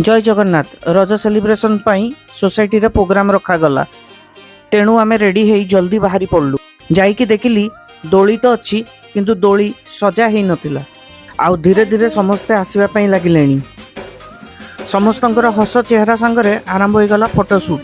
जय जगन्नाथ रज सेलिब्रेशन पाई सोसाइटी रे प्रोग्राम रखागला तेणु आमे रेडी हेई जल्दी बाहरी पड़लु जाइकी देखिली दोली तो अच्छी किंतु दोली सजा हेई नथिला आउ धीरे धीरे समस्ते आसीबा पई लागिलेनी समस्तंकर हस चेहरा संगरे आरंभ होइगला फोटोशूट।